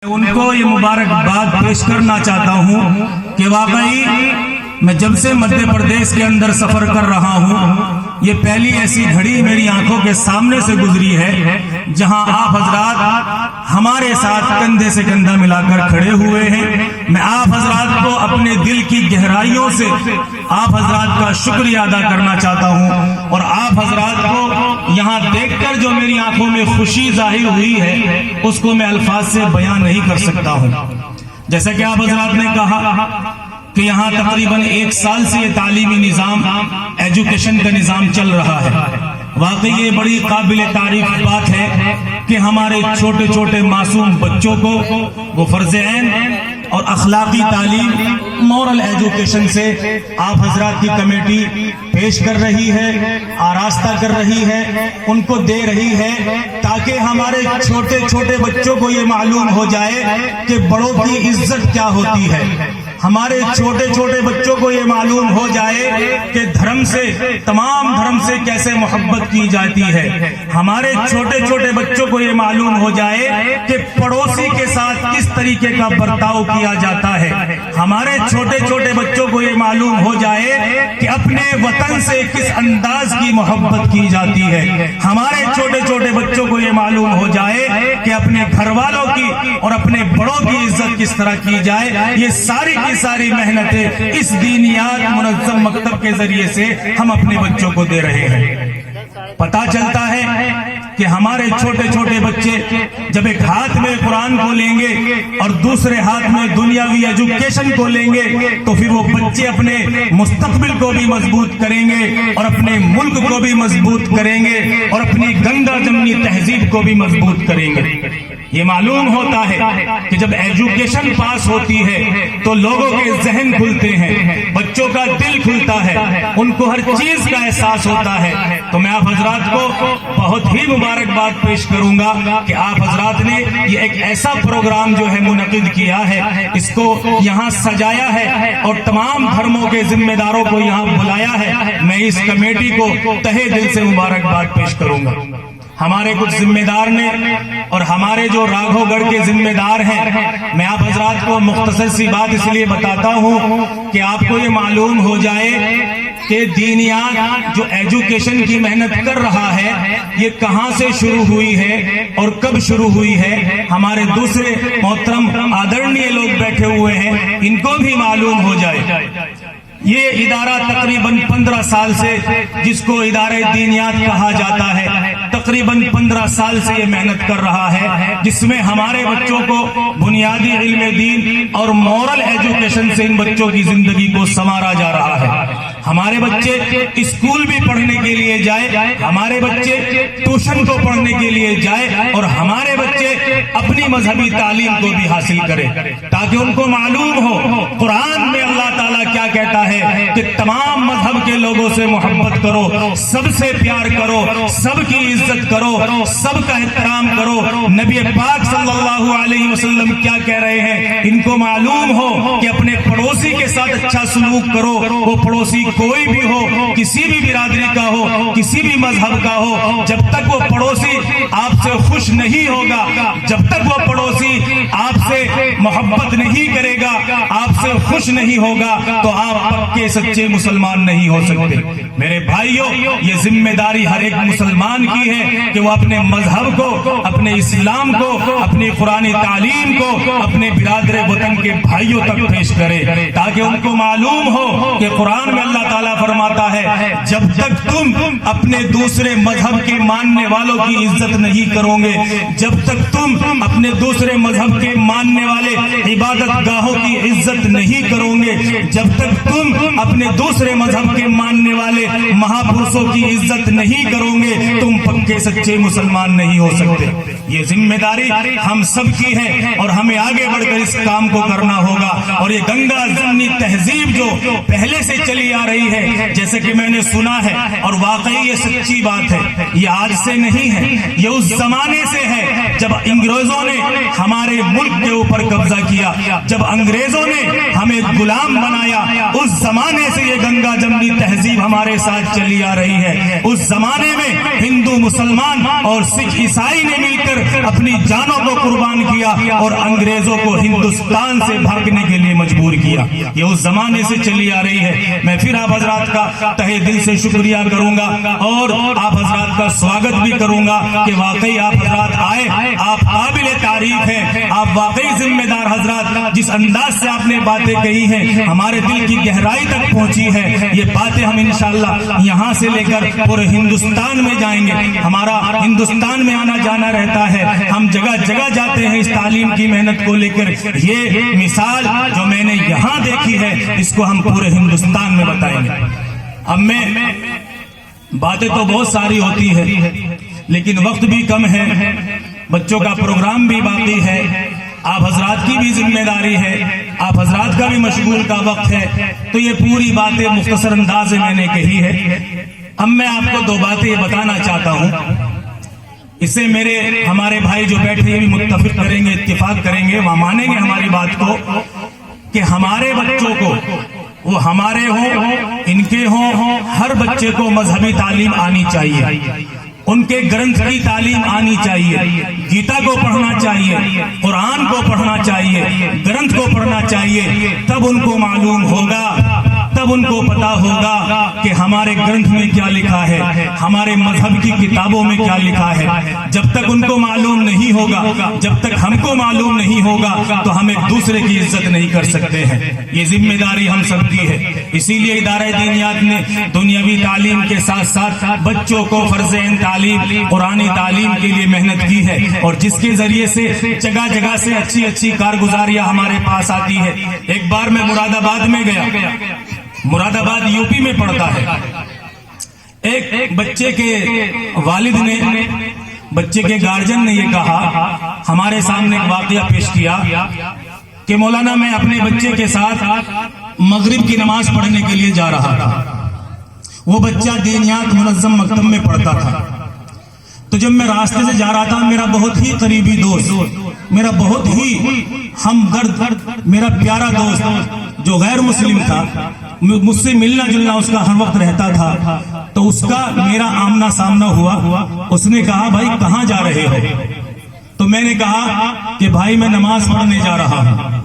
ان کو یہ مبارکباد پیش کرنا چاہتا ہوں کہ واقعی میں جب سے مدھیہ پردیش کے اندر سفر کر رہا ہوں یہ پہلی ایسی گھڑی میری آنکھوں کے سامنے سے گزری ہے جہاں آپ حضرات ہمارے ساتھ کندھے سے کندھا ملا کر کھڑے ہوئے ہیں۔ میں آپ حضرات کو اپنے دل کی گہرائیوں سے آپ حضرات کا شکریہ ادا کرنا چاہتا ہوں، اور آپ حضرات کو یہاں دیکھ کر جو میری آنکھوں میں خوشی ظاہر ہوئی ہے اس کو میں الفاظ سے بیان نہیں کر سکتا ہوں۔ جیسا کہ آپ حضرات نے کہا کہ یہاں تقریباً 1 سال سے یہ تعلیمی نظام ایجوکیشن کا نظام چل رہا ہے۔ واقعی یہ بڑی قابل تعریف بات ہے کہ ہمارے چھوٹے چھوٹے معصوم بچوں کو وہ فرض عین اور اخلاقی تعلیم مورل ایجوکیشن سے آپ حضرات کی کمیٹی پیش کر رہی ہے، آراستہ کر رہی ہے، ان کو دے رہی ہے تاکہ ہمارے چھوٹے چھوٹے بچوں کو یہ معلوم ہو جائے کہ بڑوں کی عزت کیا ہوتی ہے۔ ہمارے چھوٹے چھوٹے بچوں کو یہ معلوم ہو جائے کہ دھرم سے، تمام دھرم سے کیسے محبت کی جاتی ہے۔ ہمارے چھوٹے چھوٹے بچوں کو یہ معلوم ہو جائے کہ پڑوسی کے ساتھ کس طریقے کا برتاؤ کیا جاتا ہے۔ ہمارے چھوٹے چھوٹے بچوں کو یہ معلوم ہو جائے کہ اپنے وطن سے کس انداز کی محبت کی جاتی ہے۔ ہمارے چھوٹے چھوٹے بچوں کو یہ معلوم ہو جائے کہ اپنے گھر والوں کی اور اپنے بڑوں کی عزت کس طرح کی جائے۔ یہ ساری محنتیں اس دینیات منظم مکتب کے ذریعے سے ہم اپنے بچوں کو دے رہے ہیں۔ پتہ چلتا ہے کہ ہمارے چھوٹے چھوٹے بچے جب ایک ہاتھ میں قرآن کو لیں گے اور دوسرے ہاتھ میں دنیاوی ایجوکیشن کو لیں گے تو پھر وہ بچے اپنے مستقبل کو بھی مضبوط کریں گے اور اپنے ملک کو بھی مضبوط کریں گے اور اپنی گنگا جمنی تہذیب کو بھی مضبوط کریں گے۔ یہ معلوم ہوتا ہے کہ جب ایجوکیشن پاس ہوتی ہے تو لوگوں کے ذہن کھلتے ہیں، بچوں کا دل کھلتا ہے، ان کو ہر چیز کا احساس ہوتا ہے۔ تو میں آپ حضرات کو بہت ہی مبارکباد پیش کروں گا کہ آپ حضرات نے یہ ایک ایسا پروگرام جو ہے منعقد کیا ہے، اس کو یہاں سجایا ہے اور تمام دھرموں کے ذمہ داروں کو یہاں بلایا ہے۔ میں اس کمیٹی کو تہہ دل سے مبارکباد پیش کروں گا۔ ہمارے کچھ ذمہ دار نے اور ہمارے جو راگھو گڑھ کے ذمہ دار ہیں، میں آپ حضرات کو مختصر سی بات اس لیے بتاتا ہوں کہ آپ کو یہ معلوم ہو جائے کہ دینیات جو ایجوکیشن کی محنت کر رہا ہے یہ کہاں سے شروع ہوئی ہے اور کب شروع ہوئی ہے۔ ہمارے دوسرے محترم آدرنیہ لوگ بیٹھے ہوئے ہیں، ان کو بھی معلوم ہو جائے۔ یہ ادارہ تقریباً 15 سال سے، جس کو ادارہ دینیات کہا جاتا ہے، تقریباً 15 سال سے یہ محنت کر رہا ہے، جس میں ہمارے بچوں کو بنیادی علم دین اور مورل ایجوکیشن سے ان بچوں کی زندگی کو سنوارا جا رہا ہے۔ ہمارے بچے اسکول بھی پڑھنے کے لیے جائے، ہمارے بچے ٹیوشن کو پڑھنے کے لیے جائے، اور ہمارے بچے اپنی مذہبی تعلیم کو بھی حاصل کرے تاکہ ان کو معلوم ہو قرآن میں اللہ تعالیٰ کیا کہتا ہے کہ تمام مذہب کے لوگوں سے محبت کرو، سب سے پیار کرو، سب کی عزت کرو، سب کا احترام کرو۔ نبی پاک صلی اللہ علیہ وسلم کیا کہہ رہے ہیں، ان کو معلوم ہو کہ اپنے پڑوسی کے ساتھ اچھا سلوک کرو، وہ پڑوسی کوئی بھی ہو، کسی بھی برادری کا ہو، کسی بھی مذہب کا ہو، جب تک وہ پڑوسی آپ سے خوش نہیں ہوگا، جب تک وہ پڑوسی آپ سے محبت نہیں کرے گا، آپ سے خوش نہیں ہوگا، تو آپ پکے سچے مسلمان نہیں ہو سکتے۔ میرے بھائیوں، یہ ذمہ داری ہر ایک مسلمان کی ہے کہ وہ اپنے مذہب کو، اپنے اسلام کو، اپنی قرآن تعلیم کو اپنے برادر وطن کے بھائیوں تک پیش کرے تاکہ ان کو معلوم ہو کہ قرآن میں اللہ تعالیٰ فرماتا ہے جب تک تم اپنے دوسرے مذہب کے ماننے والوں کی عزت نہیں کرو گے، جب تک تم اپنے دوسرے مذہب کے ماننے والے عبادت گاہوں کی عزت نہیں کرو گے، جب تک تم اپنے دوسرے مذہب کے ماننے والے مہاپرشوں کی عزت نہیں کرو گے، تم پکے سچے مسلمان نہیں ہو سکتے۔ یہ ذمہ داری ہم سب کی ہے اور ہمیں آگے بڑھ کر اس کام کو کرنا ہوگا۔ اور یہ گنگا جمنی تہذیب جو پہلے سے چلی آ رہی ہے، جیسے کہ میں نے سنا ہے اور واقعی یہ سچی بات ہے، یہ آج سے نہیں ہے، یہ اس زمانے سے ہے جب انگریزوں نے ہمارے ملک کے اوپر قبضہ کیا، جب انگریزوں نے ہمیں غلام بنایا، اس زمانے سے یہ گنگا جمنی تہذیب ہمارے ساتھ چلی آ رہی ہے۔ اس زمانے میں ہندو مسلمان اور سکھ عیسائی نے مل کر کر اپنی جانوں کو قربان کیا اور انگریزوں کو ہندوستان سے بھاگنے کے لیے مجبور کیا. یہ اس زمانے سے چلی آ رہی ہے. میں پھر آپ حضرات کا تہہ دل سے شکریہ کروں گا اور آپ حضرات کا سواگت بھی کروں گا کہ واقعی آپ حضرات آئے, آپ قابل تعریف ہیں, آپ واقعی ذمہ دار حضرات. جس انداز سے آپ نے باتیں کہی ہیں ہمارے دل کی گہرائی تک پہنچی ہے. یہ باتیں ہم انشاءاللہ یہاں سے لے کر پورے ہندوستان میں جائیں گے. ہمارا ہندوستان میں آنا جانا رہتا ہے, ہم جگہ جگہ جاتے ہیں اس تعلیم کی محنت کو لے کر. یہ مثال جو میں نے یہاں دیکھی ہے اس کو ہم پورے ہندوستان میں بتائیں گے. اب میں باتیں تو بہت ساری ہوتی ہے لیکن وقت بھی کم ہے, بچوں کا پروگرام بھی باقی ہے, آپ حضرات کی بھی ذمہ داری ہے, آپ حضرات کا بھی مشغول کا وقت ہے. تو یہ پوری باتیں مختصر انداز میں نے کہی ہے. اب میں آپ کو دو باتیں یہ بتانا چاہتا ہوں, اس سے ہمارے بھائی جو بیٹھے یہ بھی متفق کریں گے, اتفاق کریں گے, وہ مانیں گے ہماری بات کو کہ ہمارے بچوں کو, وہ ہمارے ہوں ان کے ہوں, ہر بچے کو مذہبی تعلیم آنی چاہیے, ان کے گرنتھ کی تعلیم آنی چاہیے, گیتا کو پڑھنا چاہیے, قرآن کو پڑھنا چاہیے, گرنتھ کو پڑھنا چاہیے. تب ان کو معلوم ہوگا, تب ان کو پتا ہوگا کہ ہمارے گرنتھ میں کیا لکھا ہے, ہمارے مذہب کی کتابوں میں کیا لکھا ہے. جب تک ان کو معلوم نہیں ہوگا, جب تک ہم کو معلوم نہیں ہوگا تو ہم ایک دوسرے کی عزت نہیں کر سکتے ہیں. یہ ذمہ داری ہم سب کی ہے. اسی لیے ادارہ دینیات نے دنیاوی تعلیم کے ساتھ ساتھ بچوں کو فرض عین تعلیم, قرآنی تعلیم کے لیے محنت کی ہے, اور جس کے ذریعے سے جگہ جگہ سے اچھی اچھی کارگزاریاں ہمارے پاس آتی ہے. ایک بار میں مراد آباد میں گیا, مراد آباد یو پی میں پڑتا ہے. ایک بچے کے والد نے, بچے کے گارجن نے یہ کہا, ہمارے سامنے ایک واقعہ پیش کیا کہ مولانا میں اپنے بچے کے ساتھ مغرب کی نماز پڑھنے کے لیے جا رہا تھا. وہ بچہ دینیات منظم مکتب میں پڑھتا تھا. تو جب میں راستے سے جا رہا تھا, میرا بہت ہی قریبی دوست, میرا بہت ہی ہمدرد, میرا پیارا دوست جو غیر مسلم تھا, مجھ سے ملنا جلنا اس کا ہر وقت رہتا تھا, تو اس کا میرا آمنا سامنا ہوا. اس نے کہا بھائی کہاں جا رہے ہو؟ تو میں نے کہا کہ بھائی میں نماز پڑھنے جا رہا ہوں.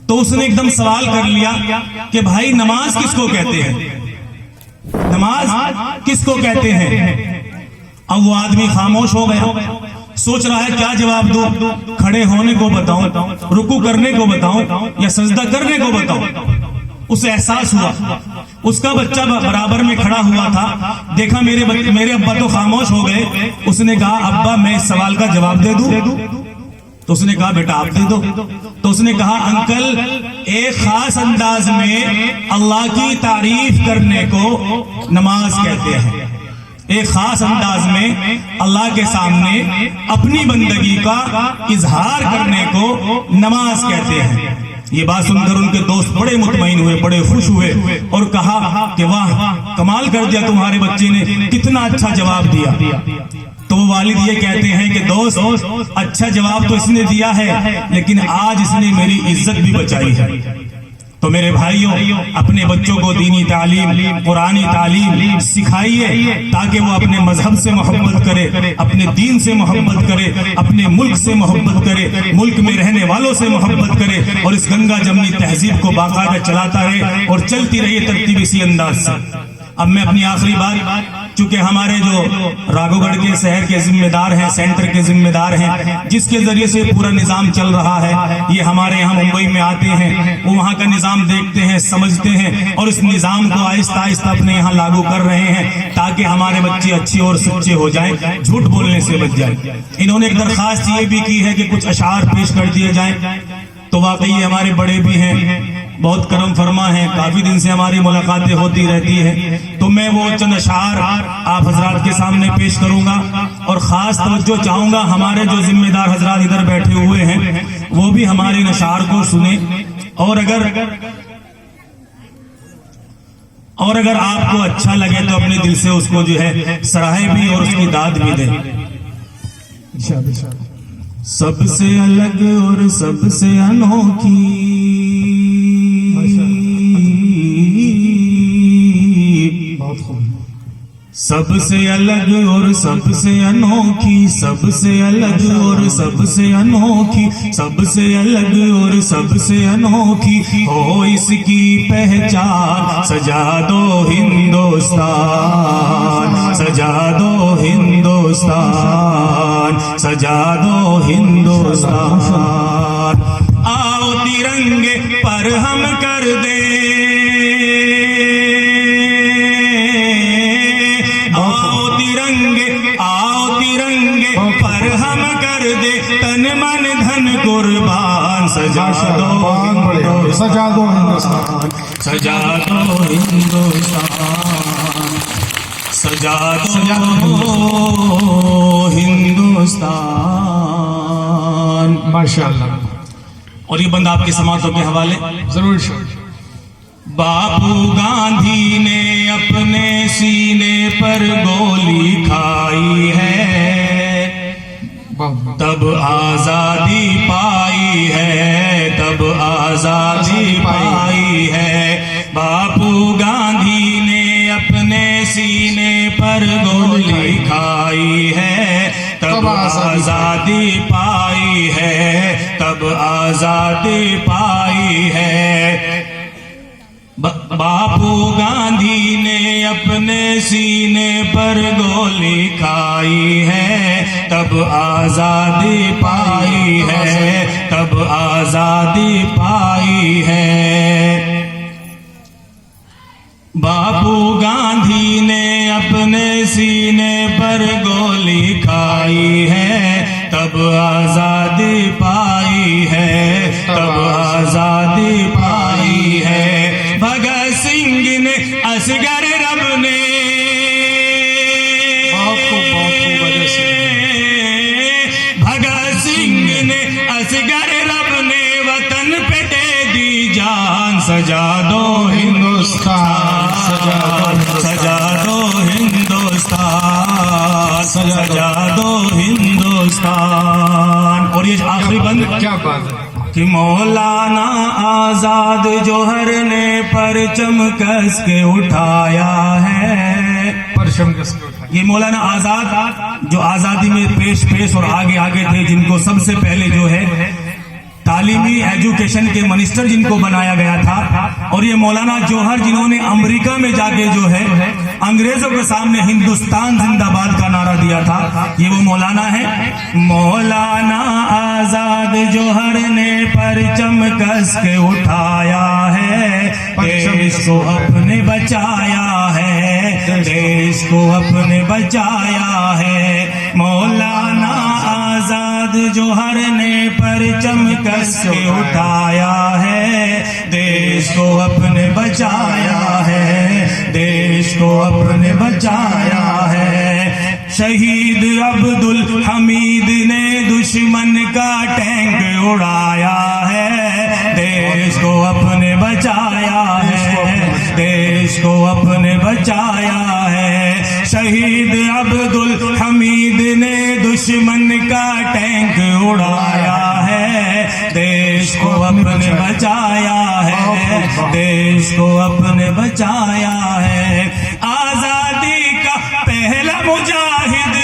تو اس نے ایک دم سوال کر لیا کہ بھائی نماز کس کو کہتے ہیں, نماز کس کو کہتے ہیں؟ اب وہ آدمی خاموش ہو گیا, سوچ رہا ہے کیا جواب دو, کھڑے ہونے کو بتاؤں, رکوع کرنے کو بتاؤں, یا سجدہ کرنے کو بتاؤں. اسے احساس ہوا, اس کا بچہ برابر میں کھڑا ہوا تھا, دیکھا میرے ابا تو خاموش ہو گئے. اس نے کہا ابا میں اس سوال کا جواب دے دوں؟ تو اس نے کہا بیٹا آپ دے دو. تو اس نے کہا انکل ایک خاص انداز میں اللہ کی تعریف کرنے کو نماز کہتے ہیں. ایک خاص انداز میں اللہ کے سامنے اپنی بندگی کا اظہار کرنے کو نماز کہتے ہیں. یہ بات سن کر ان کے دوست بڑے مطمئن ہوئے, بڑے خوش ہوئے اور کہا کہ واہ کمال کر دیا تمہارے بچے نے, کتنا اچھا جواب دیا. تو وہ والد یہ کہتے ہیں کہ دوست اچھا جواب تو اس نے دیا ہے لیکن آج اس نے میری عزت بھی بچائی ہے. تو میرے بھائیوں اپنے بچوں کو دینی تعلیم, قرآنی تعلیم سکھائیے تاکہ وہ اپنے مذہب سے محبت کرے, اپنے دین سے محبت کرے, اپنے ملک سے محبت کرے, ملک میں رہنے والوں سے محبت کرے, اور اس گنگا جمنی تہذیب کو باقاعدہ چلاتا رہے اور چلتی رہی ترتیب اسی انداز سے. اب میں اپنی آخری بات, چونکہ ہمارے جو راگھو گڑھ کے شہر کے ذمہ دار ہیں, سینٹر کے ذمہ دار ہیں, جس کے ذریعے سے پورا نظام چل رہا ہے, یہ ہمارے یہاں ممبئی میں آتے ہیں, وہ وہاں کا نظام دیکھتے ہیں, سمجھتے ہیں اور اس نظام کو آہستہ آہستہ اپنے یہاں لاگو کر رہے ہیں تاکہ ہمارے بچے اچھے اور سچے ہو جائیں, جھوٹ بولنے سے بچ جائیں. انہوں نے ایک درخواست یہ بھی کی ہے کہ کچھ اشعار پیش کر دیے جائیں. تو واقعی یہ ہمارے بڑے بھی ہیں, بہت کرم فرما ہیں, کافی دن سے ہماری ملاقاتیں ہوتی رہتی ہیں. تو میں وہ چند اشعار آپ حضرات کے سامنے پیش کروں گا اور خاص توجہ چاہوں گا ہمارے جو ذمہ دار حضرات ادھر بیٹھے ہوئے ہیں وہ بھی ہمارے ان اشعار کو سنیں, اور اگر آپ کو اچھا لگے تو اپنے دل سے اس کو جو ہے سراہے بھی اور اس کی داد بھی دیں. سب سے الگ اور سب سے انوکھی سب سے الگ اور سب سے انوکھی، سب سے الگ اور سب سے انوکھی، سب سے الگ اور سب سے انوکھی ہو اس کی پہچان، سجا دو ہندوستان، سجا دو ہندوستان، سجا دو ہندوستان۔ آؤ ترنگے پر ہم کر دیں، آؤ ترنگے پر ہم کر دے تن من دھن قربان، سجا دو ہندوستان، سجا دو ہندوستان، سجا دو ہندوستان۔ ماشاءاللہ۔ اور یہ بند آپ کی سماعتوں کے حوالے ضرور شکر۔ باپو گاندھی نے اپنے سینے پر گولی کھائی ہے، تب آزادی پائی ہے، تب آزادی پائی ہے۔ باپو گاندھی نے اپنے سینے پر گولی کھائی ہے، تب آزادی پائی ہے، تب آزادی پائی ہے۔ باپو گاندھی نے اپنے سینے پر گولی کھائی ہے، تب آزادی پائی ہے، تب آزادی پائی ہے۔ باپو گاندھی نے اپنے سینے پر گولی کھائی ہے، تب آزادی پائی ہے، تب آزادی پائی ہے۔ بھگت سنگھ نے، اصغر رب نے، بھگت سنگھ نے، اصغر رب نے وطن پہ دے دی جان، سجا دو ہندوستان، سجا دو ہندوستان، سجا دو ہندوستان۔ اور یہ آخری بند کیا بات ہے کہ مولانا آزاد جوہر نے پرچم کس کے اٹھایا ہے، پرچم کس کے اٹھایا؟ یہ مولانا آزاد جو آزادی میں پیش اور آگے تھے، جن کو سب سے پہلے جو ہے تعلیمی ایجوکیشن کے منسٹر جن کو بنایا گیا تھا، اور یہ مولانا جوہر جنہوں نے امریکہ میں جا کے جو ہے انگریزوں کے سامنے ہندوستان زندہ باد کا نعرہ دیا تھا، یہ وہ مولانا ہے۔ مولانا آزاد جوہر نے پرچم کس کے اٹھایا ہے، دیش کو اپنے بچایا ہے، دیش کو اپنے بچایا ہے۔ مولانا آزاد جوہر نے پرچم کس کے اٹھایا ہے، دیش کو اپنے بچایا ہے، دیش کو اپنے بچایا ہے۔ شہید عبد الحمید نے دشمن کا ٹینک اڑایا ہے، دیش کو اپنے بچایا ہے، دیش کو اپنے بچایا ہے۔ شہید عبد الحمید نے دشمن کا ٹینک اڑایا ہے، دیش کو اپنے بچایا ہے، دیش کو اپنے بچایا ہے۔ آزادی کا پہلا مجاہد،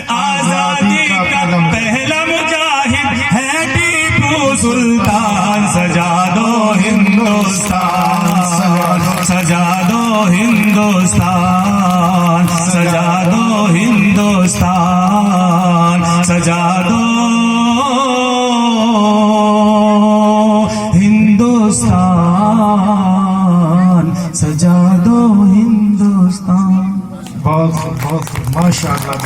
آزادی کا پہلا مجاہد ہے ٹیپو سلطان، سجا دو ہندوستان، سجا دو ہندوستان، سجا دو ہندوستان، سجا دو ہندوستان، سجا دو ہندوستان۔ بہت ماشاءاللہ۔